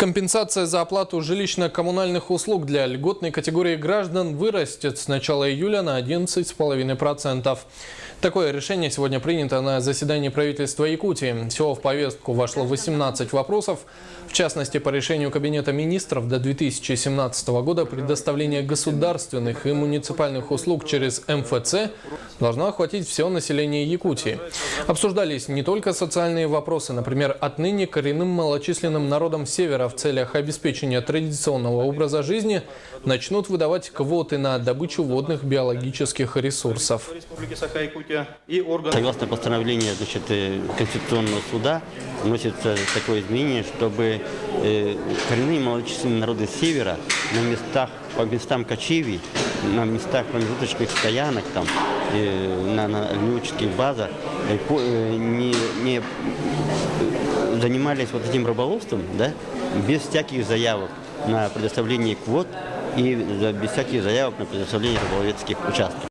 Компенсация за оплату жилищно-коммунальных услуг для льготной категории граждан вырастет с начала июля на 11,5%. Такое решение сегодня принято на заседании правительства Якутии. Всего в повестку вошло 18 вопросов. В частности, по решению Кабинета министров до 2017 года предоставление государственных и муниципальных услуг через МФЦ должно охватить все население Якутии. Обсуждались не только социальные вопросы. Например, отныне коренным малочисленным народам Севера в целях обеспечения традиционного образа жизни начнут выдавать квоты на добычу водных биологических ресурсов. Согласно постановлению Конституционного суда, вносится такое изменение, чтобы коренные малочисленные народы Севера по местам кочевий, на местах промежуточных стоянок, на львовических базах не занимались вот этим рыболовством, да, без всяких заявок на предоставление квот и без всяких заявок на предоставление рыболовецких участков.